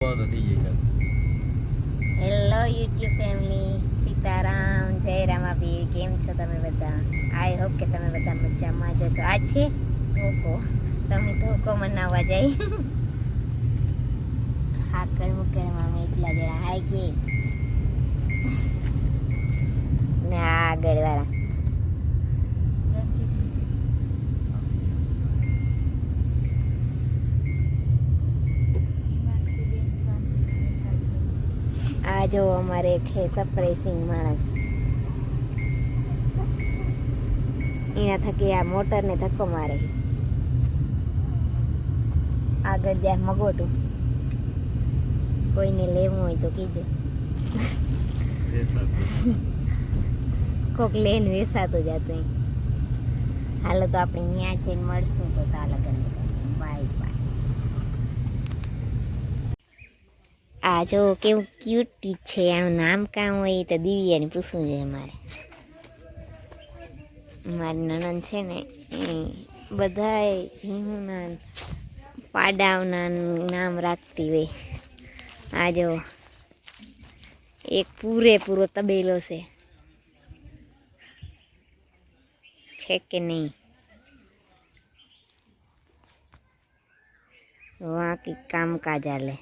Hello YouTube family, Sitaram, જય રામાબીર. કેમ છો તમે બધા? આઈ હોપ કે તમે બધા મજામાં જશો. આ છે ધોકો, તમે ધોકો મનાવવા જાય. હાકડ મુકડમાં અમે એકલા જણા હાય કે ને આગળ વાળા આ જો અમારે છે સપ્રેસિંગ માણસ. એના થકી આ મોટરને ધક્કો મારે. આગળ જાય મગોટું. કોઈને લેવું હોય તો કીજો. કોક લેન વેસાતું જતું. હાલો તો આપણે ત્યાં જઈને મળશું તો તા લગન. Bye bye. આ જો કેવું ક્યુટી છે. આનું નામ કામ હોય તો દિવ્યાને પૂછવું જોઈએ મારે. મારી નણંદ છે ને એ બધાય ભીમના પાડાવના નામ રાખતી હોય. આ જો એક પૂરેપૂરો તબેલો છે કે નહીં? વાકી કામકાજ આલે.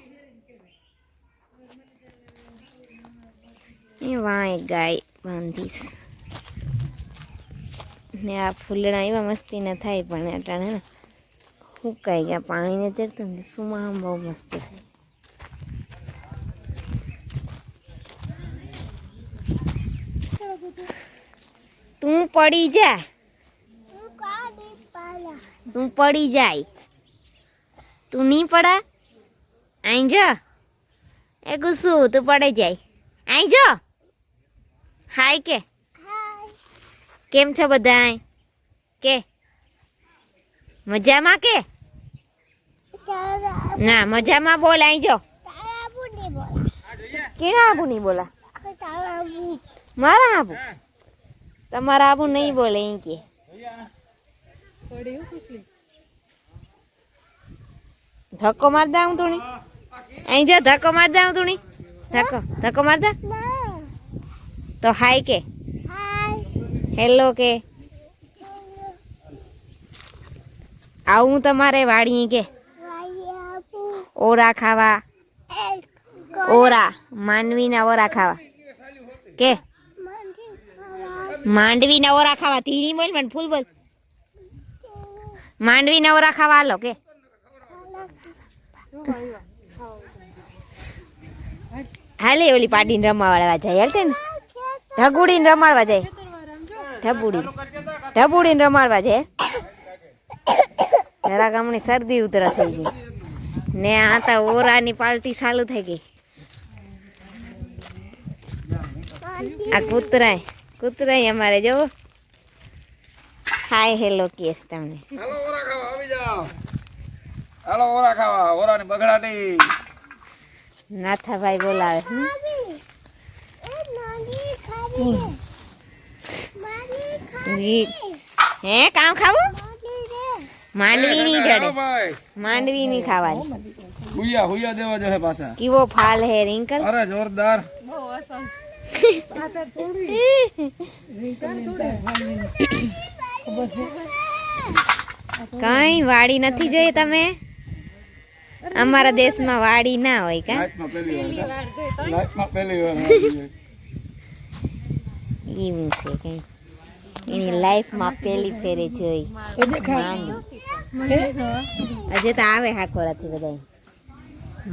એ વાં એક ગાય બાંધીશ ને આ ફૂલડા એવા મસ્તી ના થાય પણ અટાણે ને સુકાઈ ગયા. પાણી ને ચડતું ને સુમાં બહુ મસ્તી થાય. તું પડી જા, તું પડી જાય. તું નહીં પડા. આઈ જો એ ગુસ્સુ તું પડે જાય. આઈ જો હાય કે કેમ છો બધા? કે મજામાં કે ના મજામાં બોલ. આઈ જો કેના આબુ નહીં બોલા? મારા આબુ તમારા આબુ નહીં બોલે. એમ કે ધક્કો માર દઉં તું. અહીં જો ધક્કો માર દઉં તું. ધક્કો માર દે તો હાય કે હેલો કે આવું તમારે વાડી કે ઓરા ખાવા? ઓરા માંડવીના ઓરા ખાવા કે માંડવીના ઓરા ખાવા? ધીરી બોલ મને ફૂલ બોલ. માંડવીના ઓરા ખાવા હાલો કે હાલે ઓલી પાડીને રમાડવા જાય. હાલતે ને ઢગુડીને રમાડવા જાય. ઢબુડીને રમાડવા જાય. જરાક હમણાં શરદી ઉતરા થઈ ગઈ ને આ તો ઓરાની પાર્ટી ચાલુ થઈ ગઈ. આ કૂતરાય અમારે જો હાય હેલો કેસ તમને. હાલો ઓરા ખાવા આવી જાઓ. હાલો ઓરા ખાવા. ઓરાની બગડા નહીં. નાથાભાઈ બોલાવે. હે કામ ખાવું? માંડવી ની જડે. માંડવી ની ખાવાની. હુયા દેવા જો હે પાછા. કેવો ફાલ હે રિંકલ? અરે જોરદાર. કઈ વાડી નથી જોઈ તમે? અમારા દેશમાં વાડી ના હોય કા? એવું છે કઈ એની લાઈફમાં પહેલી ફેરે જોઈ. હજે તો આવે હાકોરાથી બધા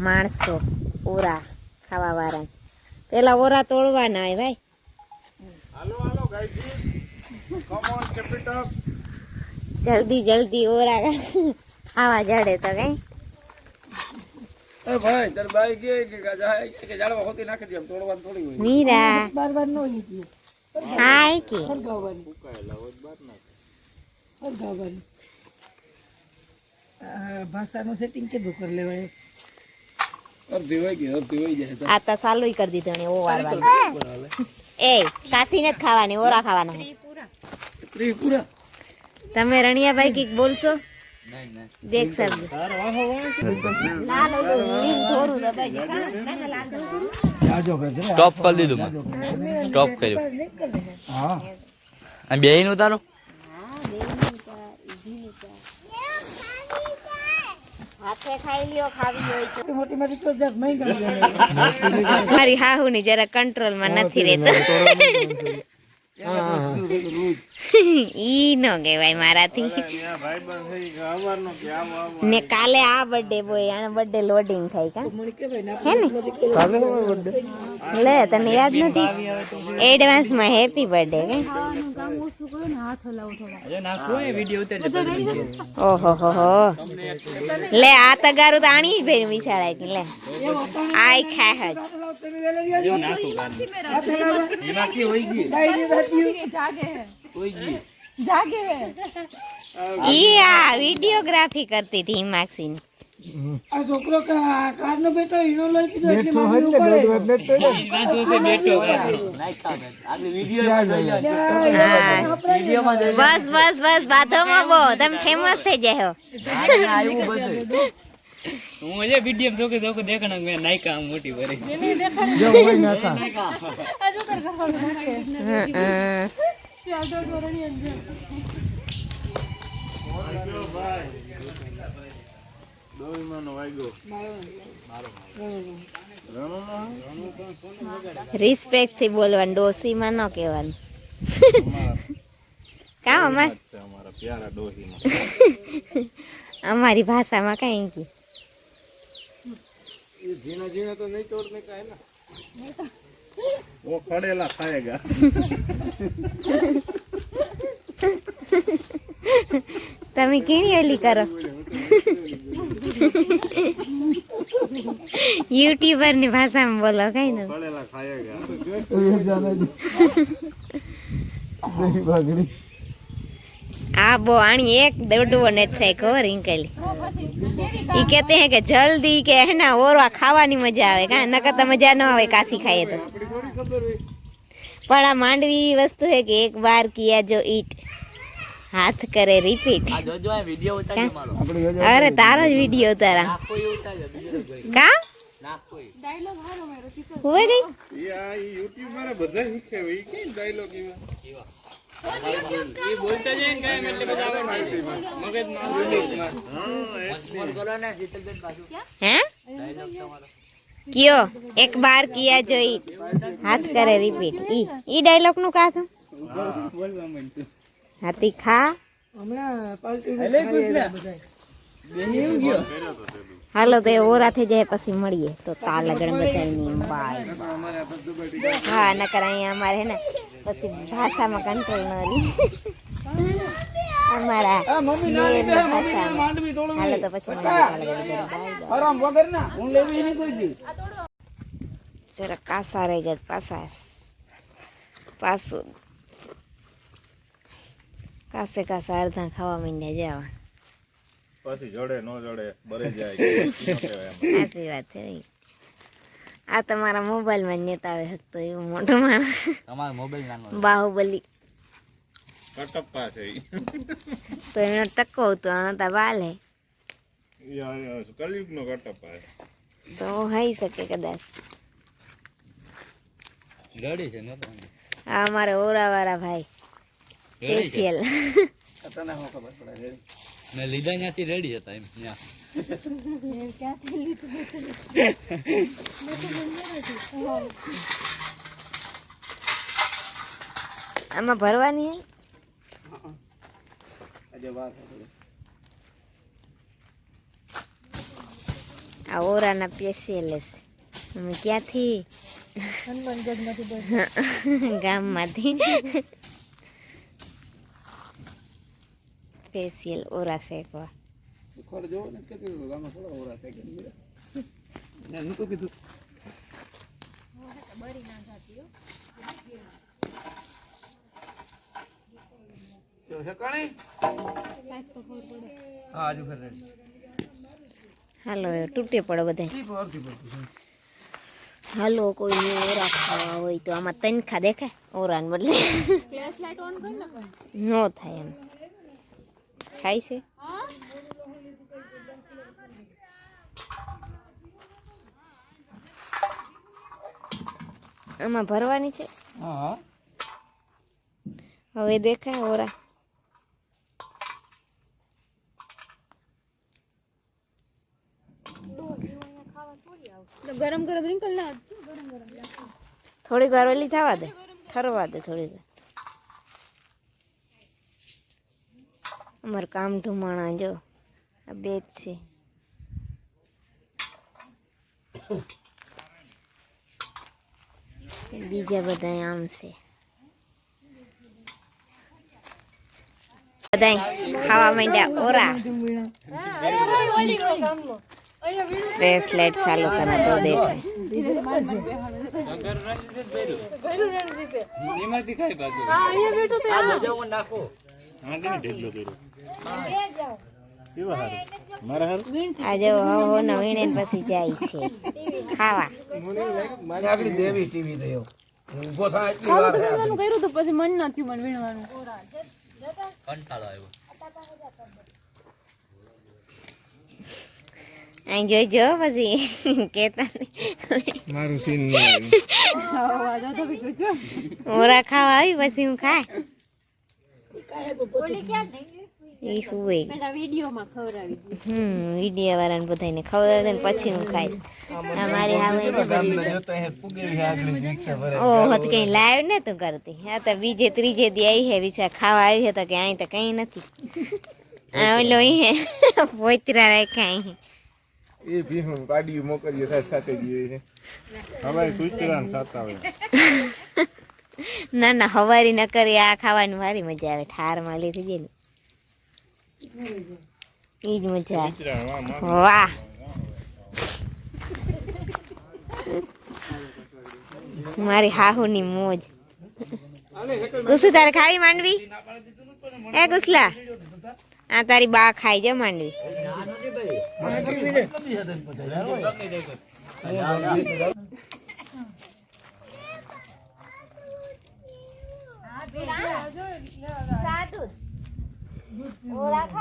માણસો ઓરા ખાવા વાળા. પેલા ઓરા તોડવા ના આવે ભાઈ. જલ્દી ઓરા ખાવા જડે તો કઈ. એ ભાઈ તાર બાઈ કે જાળવા હોતી નાખી દે. તોડવાનું થોડી હોય. મીરા બાર નો નીકળ્યો. હાય કે ભાષાનું સેટિંગ કીધું કરી લેવાય. અડધી હોય જાય. આ તો ચાલુ કરી દીધું ને ઓવાળવાનું. એ કાસી ને જ ખાવાની ઓરા ખાવાના. ત્રિપુરા તમે રણિયાભાઈ કઈક બોલશો? દેખ સબ લાલ ઓલું લીલ થોરું દબાઈ દે કા ના લાલ થોરું જાજો કરજે સ્ટોપ કરી દીધું મેં સ્ટોપ કર્યું હા આ બે નું ઉતારો હા બેની કા ઈધી કા હાથે ખાઈ લ્યો ખાવી હોય તો मोटी मोटी तो जब मैं कर મારી હાહુ ની જરા કંટ્રોલ માં નથી રહેતો ઈ નો કહેવાય મારાથી ને કાલે આ બર્થડે બોય આનો બર્થડે લોડિંગ થાય કા હે ને લે તને યાદ નથી એડવાન્સ માં હેપી બર્થડે કે ઓહો હો હો લે આ તગારું તો આણી ભેર વિચારાય કે લે આઈ ખા હજ ઈ આ વિડિયોગ્રાફી કરતી હતી હિમાક્ષી ની आ छोकरो का कार नो बेटो इनो लई कीधो એટલે મારી ઉપર બસ બસ બસ બાધોમાં બો તમે ફેમસ થઈ જાય હું જે વિડિયો જોકે જોકે દેખણ મે નાયકા મોટી ભરી જો હોય નાકા રિસ્પેક્ટ થી બોલવાનું ડોસી માં ન કહેવાનું કા અમારી ભાષામાં કઈ કી ये जीना जीना तो नहीं तोड़ने का है ना वो खड़ेला खाएगा તમે કેણી ઓલી કરો યુટ્યુબર ની ભાષામાં બોલો કઈ ન खड़ेला खाएगा ये जाने दी नहीं भागड़ी આ બો આણી એક દોડવો ને થાય ખબર ઇંકલી ઈ કહેતે હે કે જલ્દી કે હે ના ઓરવા ખાવાની મજા આવે કા નકર તો મજા ન આવે કાસી ખાઈએ તો પણ આ માંડવી વસ્તુ હે કે એક બાર કિયા જો ઈટ હાથ કરે રિપીટ આ જોજો આ વિડિયો ઉતારજો મારો આપણે જોજો અરે તારો જ વિડિયો ઉતારા કોઈ ઉતારજો બીજો કોઈ કા ના કોઈ હોય ગઈ ये यूट्यूब मारे બધા શીખે એ કે ડાયલોગ એવા એ બોલતા જઈને કાય એટલે બધા આવડે મગજ માં સ્મોલ કરો ને જીતલબેન બાજુ હે ડાયલોગ તમારો કયો એક બાર કિયા જો ઈટ હાથ કરે રિપીટ ઈ ડાયલોગ નું કા હતું બોલવા માંડતું હાથી ખા હમણાં પાર્ટી એટલે પૂછ લે બેની હું ગયો હાલો તો એ ઓરા થઈ જાય પછી મળીએ તો તા લગન બધાની બાય હા નકર અહીંયા અમારે હે ને પછી ભાષામાં કંટ્રોલ ન રહી અમારા આ મમ્મી ના લે મમ્મી ને માંડવી તોડવી હાલો તો પછી મળીએ તા લગન બધાની બાય આરામ વગર ના હું લેવી નહીં કોઈ દી જરા કાસા રહી જાય પાછું કાસે કાસા અડધા ખાવા માંડ્યા જવા પછી જડે નો જડે બરે જાય સાચી વાત છે આ તમારા મોબાઈલમાં જ નેતા આવે તો એવું મોટો માણસ તમારો મોબાઈલ નાનો બાહુબલી કટપ્પા છે તો એનો ટકો હતો અણતા બાલે કલયુગ નો કટપ્પા છે તો હોઈ શકે કદાચ રેડી છે ને આ અમારા ઓરાવાળા ભાઈ સ્પેશિયલ તને હું ખબર પડે રેડી મેં લીધા ત્યાંથી રેડી હતા એમ ત્યાં આમાં ભરવાની હે આજે વાત આ ઓરાના સ્પેશિયલ છે અમે ક્યાંથી ગામમાંથી સ્પેશિયલ ઓરા શેકવા ખોર જો ને કે ગામમાં થોડા ઓરા થાય કે ના હું તો કીધું જો હેકાણી હા આજુ ખરે હાલો એ તૂટે પડે બધા ઠીક ઓરથી પડતી હાલો કોઈ ઓરા ખાવા હોય તો આમાં તનખા દેખાય ઓરાને બદલે નો થાય એમ ખાય છે આમાં ભરવાની છે. હા હા હવે દેખાય ઓરા. ગરમ ગરમ રિંકલ ના થોડીક વાર ઓલી થવા દે, ઠરવા દે થોડીક વાર. અમારે કામ ઢુમાણા જો આ બે જ છે. બીજા બધા આમ છે. બધા ખાવા માંડ્યા ઓરા. બ્રેસલેટ ચાલુ કરે તો દેખાય. એમાંથી ખાઈ પાછું અહીંયા બેઠો છે. નાખો હા કે ઢેગલો કર્યો કેવા હારું મારા હારું આજે હો ને વીણે પછી જાય છે ખાવા. મારી આગળ દેવી ટીવી થયો ઊભો થાય એટલી ખાવું વાર તો હે આ વીણવાનું કર્યું તો પછી મન ના થયું મને વીણવાનું. કંટાળો આવ્યો અહીં જોઈજો પછી કેતા મારું સીન ઓરા ખાવા આવી પછી હું ખાય. એ હુએ વિડીયોમાં ખવડાવી વિડીયો વાળાને બધાને ખવડાવે ને પછી હું ખાઈશ. અમારી હામે ઓહ તો કઈ લાઈવ ને તું કરતી. હા તો બીજે ત્રીજે દી આવી હે વિચાર ખાવા આવી હે તો કે અહીં તો કઈ નથી. ઓલો હે પોતરા રાખ્યા અહીં. એ ભીહું ગાડી મોકલ્યો સાથે સાથે ગઈ છે હવે કુતરાન સાતા હોય ના ના હવારી ન કરી આ ખાવાની મારી મજા આવે. ઠારમાં લીધી જાય ને ઈ જ મજા આવે. વાહ મારી હાહુની મોજ. ગુસુ તારે ખાવી માંડવી? એ ગુસલા આ તારી બા ખાઈ જાય માંડવી.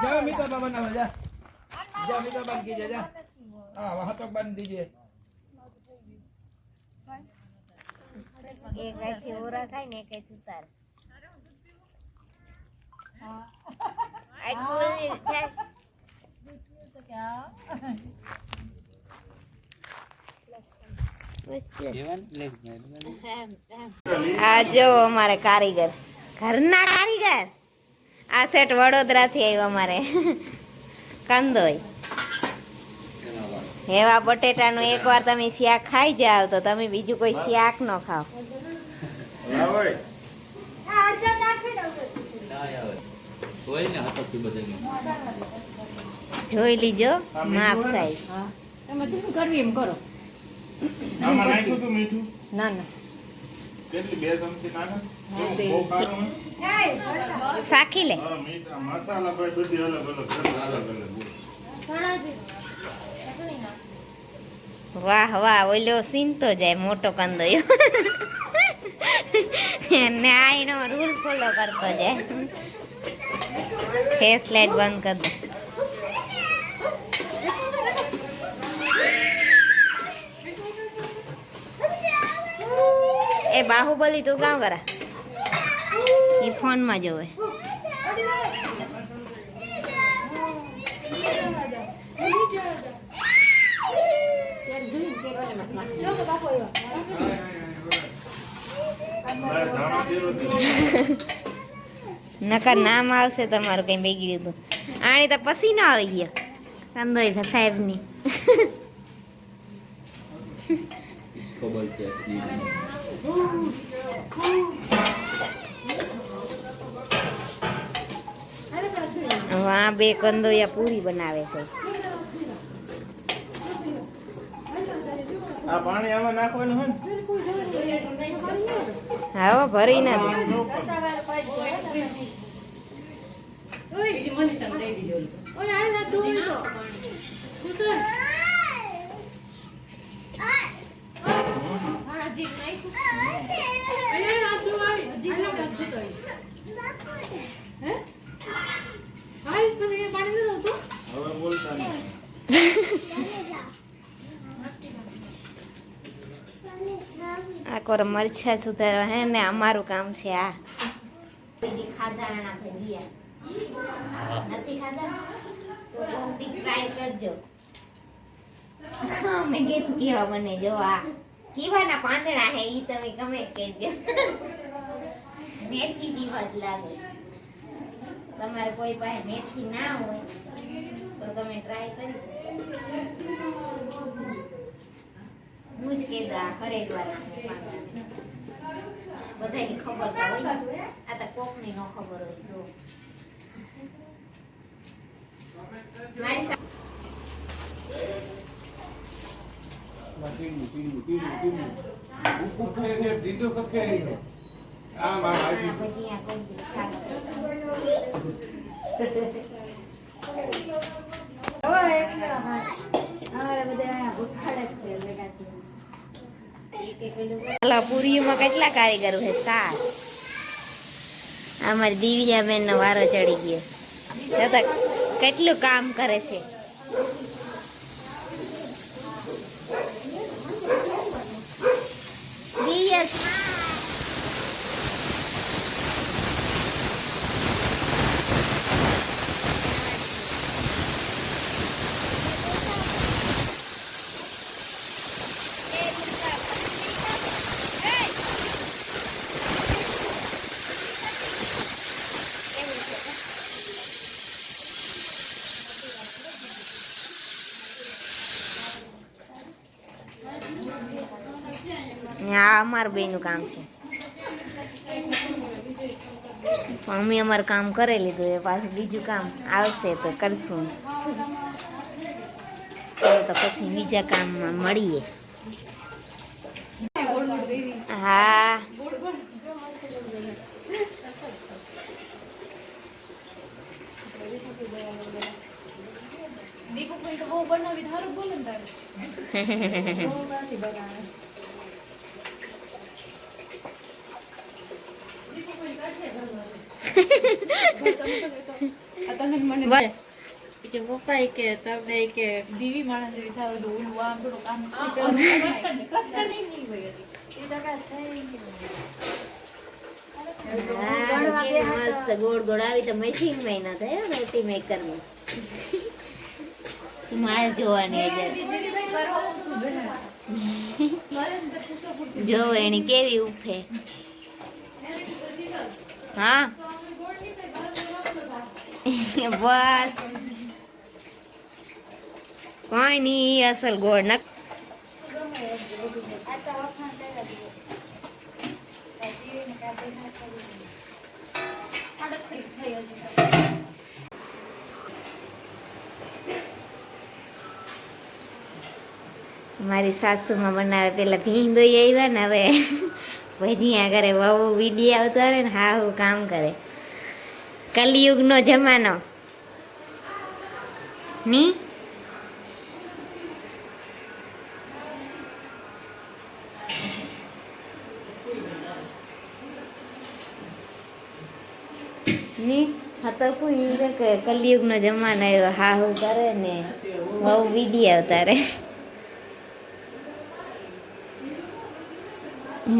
જા મીઠા બાબા ના જા જા મીઠા બાબા કી જા હા વહાં તક બંધ દીजिए એક આખી ઓરા ખાય ને એક આખી ઉતાર. આ જો અમારે કારીગર, ઘરના કારીગર. આ સેટ વડોદરા થી આવ્યો અમારે કંદોય. હેવા બટેટાનું એકવાર તમે શાક ખાઈ જાવ તો તમે બીજું કોઈ શાક ન ખાઓ. જોઈ લીજો માપ સાઈઝ. તમે શું કરવી એમ કરો. આમાં નાખ્યું તું મીઠું ના ના કેટલી 2 ચમચી નાખો બહુ ખારું સાખી લે. હા મીઠા મસાલા ભાઈ બધી અલગ અલગ વાહ વાહ ઓલો સીનતો જાય મોટો કંદોયો ને આ એનો રૂલ ફોલો કરતો જાય. ફેસ લાઈટ બંધ કર દે. એ બાહુબલી તું કામ કરા એ ફોન માં જોવે. નકર નામ આવશે તમારું કઈ બગડ્યું હતું. આણી તો પસીનો આવી ગયો કંદોય સાહેબ ની. इसको बोलते हैं असली આ બે કંદોયા પૂરી બનાવે છે. આ પાણી આમાં નાખવાનું હોય ને હા ભરી ના દે. હવે બોલતા નહીં આ કોર મરચા સુધારવા હે ને અમારું કામ છે આ ખાધાના ભજીયા નથી ખાધા તો કોકથી ટ્રાય કરજો. મેં કીધું કેવા બને જો આ કીવાના પાંદડા હે ઈ તમે કમેન્ટ કરજો. મેથી જેવા જ લાગે. તમારે કોઈ પાસે મેથી ના હોય તો તમે ટ્રાય કરી શકો. હું જ કહેતા ખરેખર બધાની ખબર તો હોય, આ તો કોકની ન ખબર હોય તો મારી સાથે ભજીયા કોઈ શાક પૂરીમાં કેટલા કારીગરો છે? 7. અમારી દિવ્યાબેન નો વારો ચડી ગયો તો કેટલું કામ કરે છે. દિવ્યા આ અમારું બેનું કામ છે. અમે અમારું કામ કરી લીધું, એ પાછું બીજું કામ આવશે તો કરશું. તો પછી બીજા કામમાં મળીએ. હા કે પપ્પા કે તમે કે દીવી માણસ જેવી થાવ તો ઓલું આમ થોડું કામ મસ્ત ગોળ ગોળ આવી તો મશીન માં ના થાય રોટી મેકર માં સ્માઈલ જોવાની જો એની કેવી ઉફે. હા બસ કોઈ નઈ અસલ ગોળ નક મારી સાસુમાં બનાવે પેલા ભીંદોઈ આવ્યા ને હવે ભજીયા કરે. વહુ વિડીયા ઉતારે ને હા હું કામ કરે. કલયુગનો જમાનો ની તો કોઈ કલયુગનો જમાનો આવ્યો હા હું કરે ને બહુ વિડીયા ઉતારે.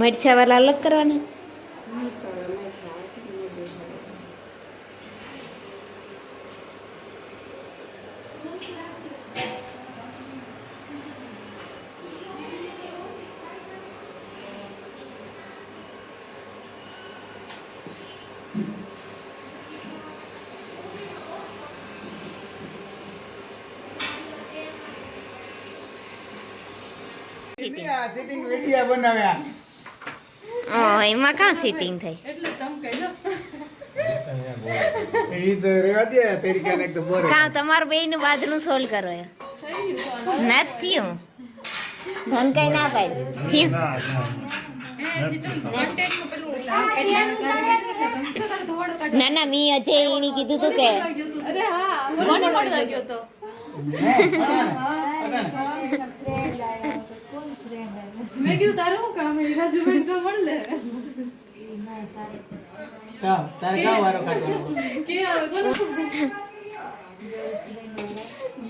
મરચા વાળા અલગ કરવાના. સિટિંગ વિડિયા બનાવ્યા. એમાં કાં સિટિંગ થઈ? એટલે તમ કહી લો ઈ તો રેવા દે તરીકા ને એકદમ બોરે. કાં તમારું બેયનું બાદનું સોલ્વ કરો એ નથી હું ધન કઈ ના પાડી ના ના મી અજય એની કીધું તું કે અરે હા કોને મળવા ગયો તો મેં કીધું તારું શું કામ એ રાજુભાઈ તો મળે તારે કાં વારો કાઢવાનો? કે આવે કોને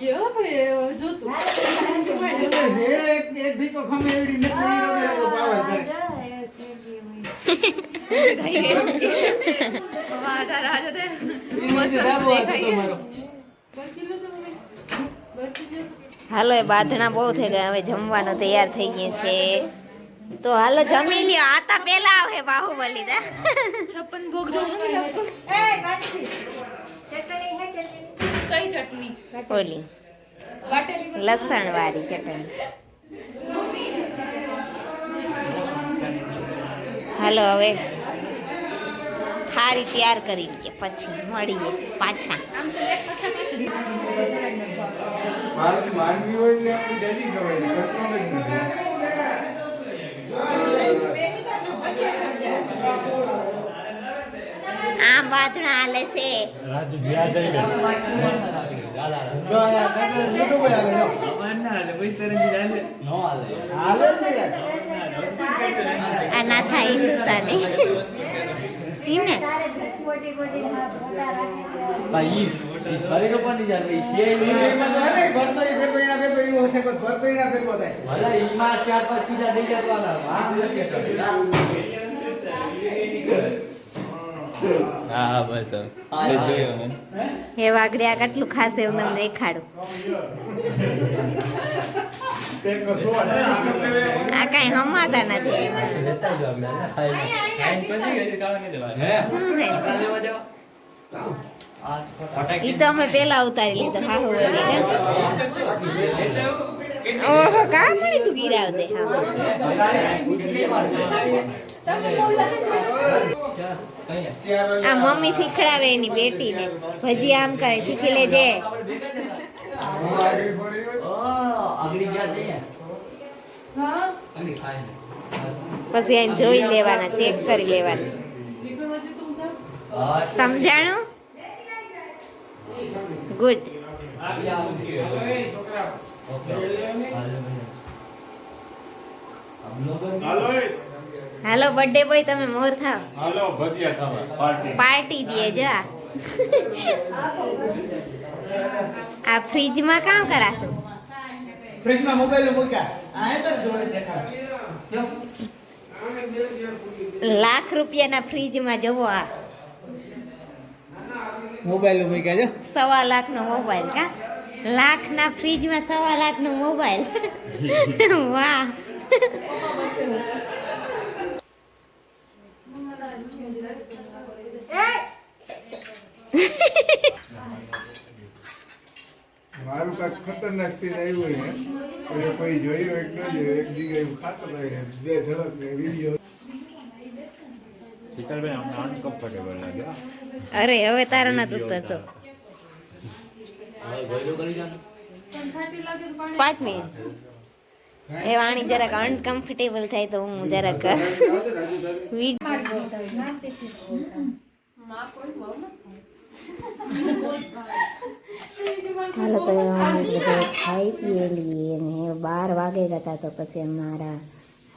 યો ભાઈ જોતું એક ભીકો ખમે એવડી નથી પાવર કરે. મારા રાજો તે મસ્ત દેખાય. હાલો એ બાંધણા બહુ થઈ ગયા, હવે જમવાનું તૈયાર થઈ ગયું છે. તો હાલો જમી લ્યો. આતા પેલા આવે બાહુબલી દા. 56 ભોગ દો ને આપકો. કઈ ચટણી? ઓલી વાટેલી લસણ વાળી ચટણી. હાલો હવે થાળી તૈયાર કરી લઈએ, પછી મળીએ પાછા. માંડવી હોય ને આપણી ડેલી ખવાય છે, કચરો જ નથી. આમ બાંધણા હાલે છે. આ નાથા હિન્દુસ્તાની ઈને હે વાગડ્યા કેટલું ખાસ એવું તમને દેખાડું. આ કઈ હમાતા નથી. ઈ તો અમે પેલા ઉતારી લીધો. હા ઓહો કા મળી તું ગીરાવ દે. આ મમ્મી શીખડાવે એની બેટીને ભજી આમ કરે, શીખી લેજે. પછી એને જોઈ લેવાના, ચેક કરી લેવાના. સમજાણું? ગુડ. હાલો બર્થડે બોય તમે મોર થાવ. હાલો ભજીયા ખાવા પાર્ટી દે જા. આ ફ્રીજમાં કામ કરાતું? ફ્રીજમાં મોબાઈલ મૂક્યા આ તો જોડે દેખાડ. લાખ રૂપિયાના ફ્રીજમાં જવો. આ મોબાઈલ મૂક્યા જો. 1.25 લાખનો મોબાઈલ. કા લાખના ફ્રીજમાં 1.25 લાખનો મોબાઈલ. વાહ. મારું કાંઈક ખતરનાક સીન આવ્યું હોય ને કોઈ જોયું હોય કે ન જોયું, એક જગ્યાએ એવું ખાતો હોય ને 2 ઝડપ ને વિડીયો. અરે હવે તારો ના ઉતરતો. 5 મિનિટ એ વાણી જરાક અનકમ્ફર્ટેબલ થાય તો હું જરાક હાલો તો ખાઈ પીએલી અને 12 વાગે હતા. તો પછી અમારા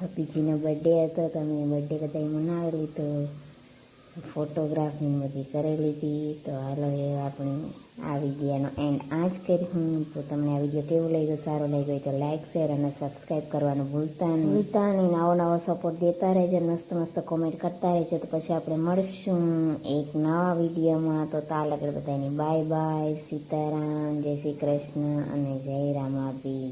હપીજીનો બર્થડે હતો, તો અમે બર્થડે બધા મનાવી લીધો, ફોટોગ્રાફી બધી કરેલી હતી. તો હાલો એ આપણે આ વિડીયોનો એન્ડ આ જ કરી. તો તમને આ વિડીયો કેવો લાગ્યો, સારો લાગ્યો હોય તો લાઇક શેર અને સબસ્ક્રાઈબ કરવાનું ભૂલતા નહીં. નવો સપોર્ટ દેતા રહેજો, મસ્ત મસ્ત કોમેન્ટ કરતા રહેજો. તો પછી આપણે મળશું એક નવા વિડીયોમાં. તો તાલ આગળ બધાની બાય બાય. સીતારામ, જય શ્રી કૃષ્ણ અને જય રામાપી.